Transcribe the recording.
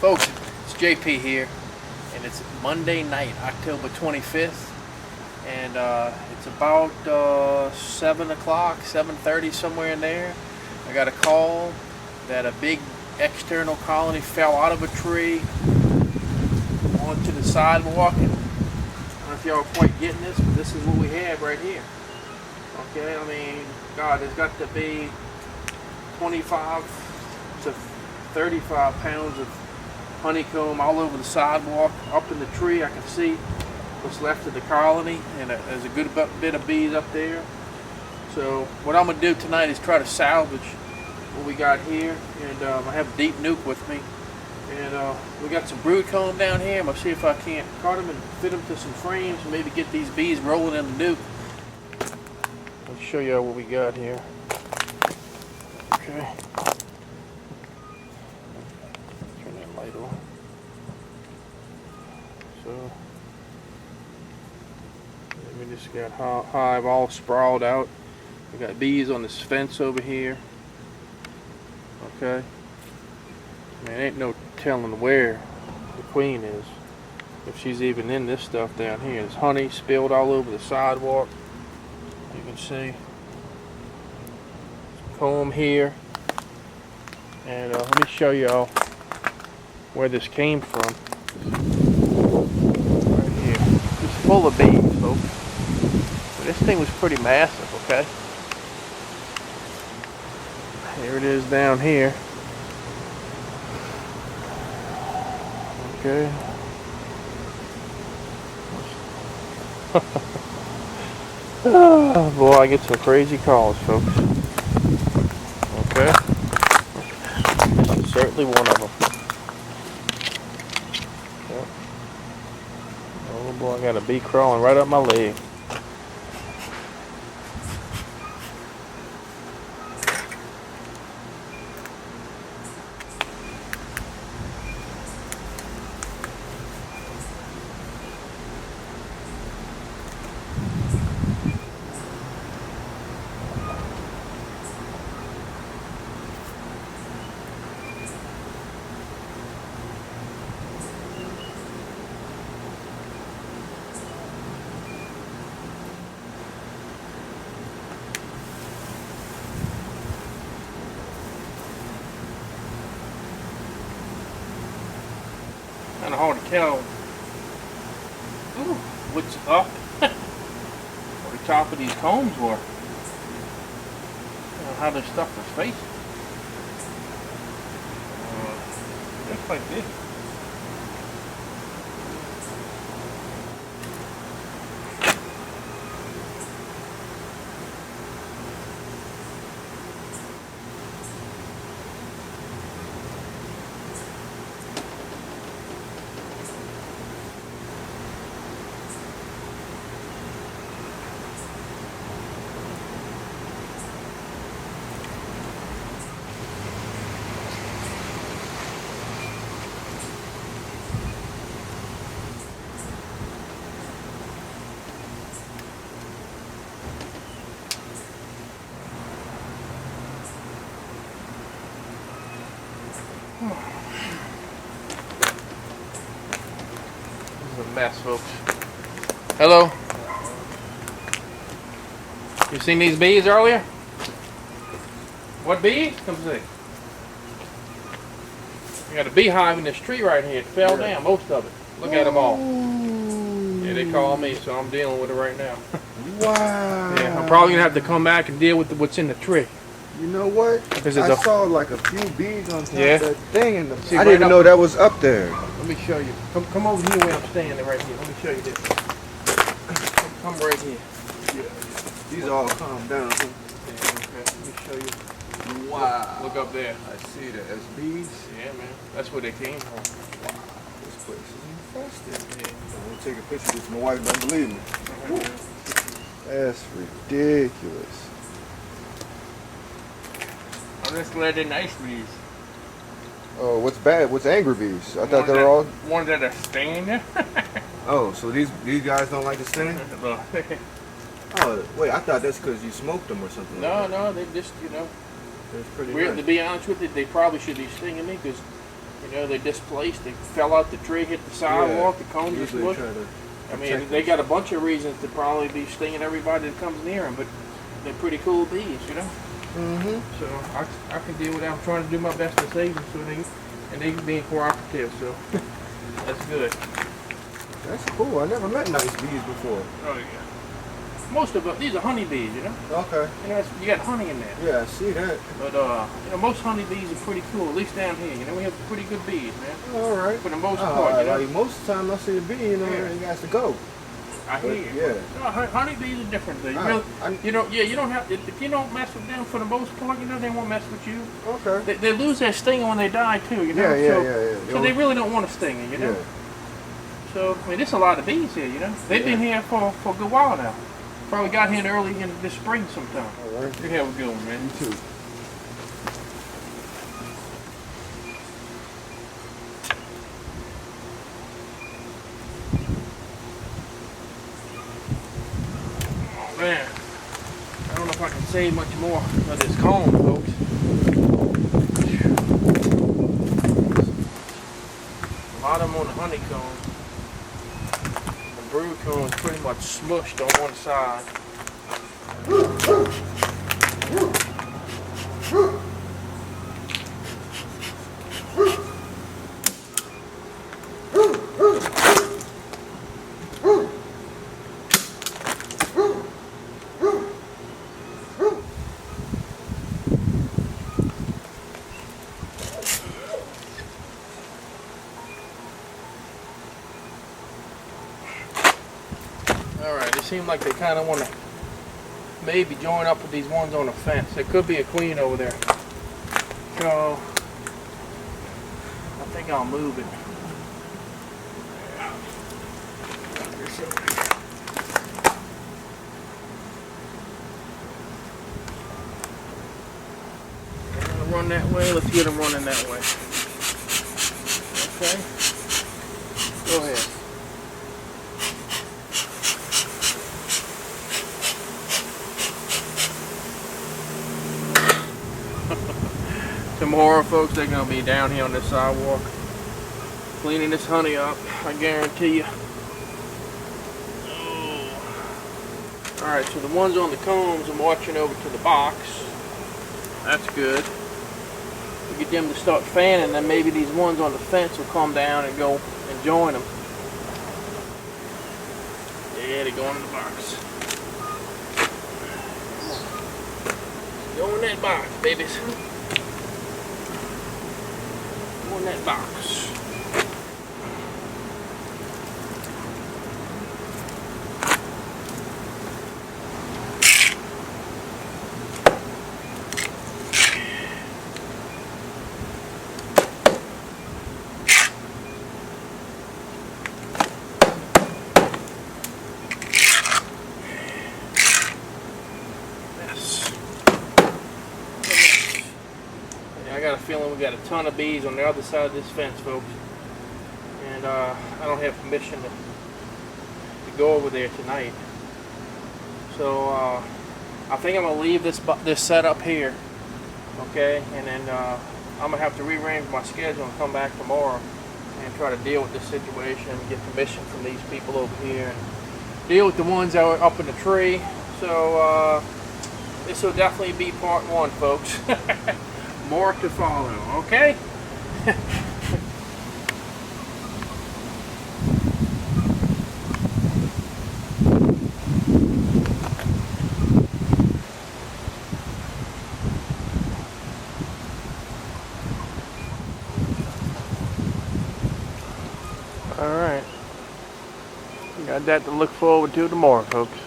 Folks, it's JP here, and it's Monday night, October 25th, and it's about 7 o'clock, 7:30, somewhere in there. I got a call that a big external colony fell out of a tree onto the sidewalk, and I don't know if y'all are quite getting this, but this is what we have right here. Okay, I mean, God, there's got to be 25 to 35 pounds of honeycomb all over the sidewalk, up in the tree. I can see what's left of the colony, and there's a good bit of bees up there. So what I'm going to do tonight is try to salvage what we got here, and I have Deep Nuke with me, and we got some brood comb down here. I'm going to see if I can't cut them and fit them to some frames and maybe get these bees rolling in the nuke. Let's show you what we got here. Okay. Turn that light on. So we just got hive all sprawled out. We got bees on this fence over here. Okay. Man, ain't no telling where the queen is. If she's even in this stuff down here. There's honey spilled all over the sidewalk. You can see comb here, and let me show y'all where this came from. Right here, it's full of bees, folks. But this thing was pretty massive. Okay, here it is down here. Okay. Oh boy, I get some crazy calls, folks. Okay. This is certainly one of them. Yep. Oh boy, I got a bee crawling right up my leg. Kind of hard to tell what's up where the top of these combs were. How this stuff was facing. Just like this. This is a mess, folks. Hello? You seen these bees earlier? What bees? Come see. We got a beehive in this tree right here. It fell down, most of it. Look at them all. Yeah, they call me, so I'm dealing with it right now. Wow. Yeah, I'm probably going to have to come back and deal with what's in the tree. You know what? I saw like a few bees on top of that thing, and I didn't even know that was up there. Let me show you. Come over here where I'm standing right here. Let me show you this. Come right here. Yeah. These all calm down. Yeah, okay. Let me show you. Wow. Look up there. I see that. That's bees. Yeah, man. That's where they came from. Wow. This place is infested. Yeah. I'm going to take a picture of this. My wife don't believe me. That's ridiculous. I'm just glad they're nice bees. Oh, what's bad? What's angry bees? I thought they were all... Ones that are staying there. Oh, so these guys don't like to sting? Oh, wait, I thought that's because you smoked them or something. No, like that. no, they just, It's pretty weird. nice. To be honest with you, they probably should be stinging me because You know, they're displaced. They fell out the tree, hit the sidewalk, the cones are Usually smushed. try to I mean, protect they got a bunch of reasons to probably be stinging everybody that comes near them, but they're pretty cool bees, you know. So I can deal with that. I'm trying to do my best to save them, and they being cooperative, so that's good. That's cool. I never met nice bees before. Oh yeah. Most of them, these are honeybees, you know. Okay. You know, you got honey in there. Yeah, I see that. But you know, most honeybees are pretty cool. At least down here, you know, we have pretty good bees, man. All right. For the most part, you know. Like most of the time I see a bee, you know, Yeah. it has to go. I hear you. Yeah. No, honeybees are different. Though. I- You know, yeah, you don't have if you don't mess with them for the most part, you know, they won't mess with you. Okay. They lose their sting when they die too, you know. Yeah. So they really don't want to sting you, you know. Yeah. So I mean, there's a lot of bees here, you know. They've been here for a good while now. Probably got here early in this spring sometime. All right. You have a good one, man. You too. Man, I don't know if I can say much more of this comb, folks. A lot of them on the honeycomb. The brood comb is pretty much smushed on one side. Alright, they seem like they kind of want to maybe join up with these ones on the fence. There could be a queen over there. So, I think I'll move it. Run that way. Let's get them running that way. Okay. Go ahead. Tomorrow, folks, they're going to be down here on this sidewalk cleaning this honey up, I guarantee you. Oh. Alright, so the ones on the combs, I'm watching over to the box. That's good. We get them to start fanning, then maybe these ones on the fence will come down and go and join them. Yeah, they go in the box. Go in that box, babies. Go in that box. I got a feeling we got a ton of bees on the other side of this fence, folks. And I don't have permission to go over there tonight. So I think I'm gonna leave this setup here, okay? And then I'm gonna have to rearrange my schedule and come back tomorrow and try to deal with this situation and get permission from these people over here and deal with the ones that were up in the tree. So this will definitely be part one, folks. More to follow, okay? All right. Got that to look forward to tomorrow, folks.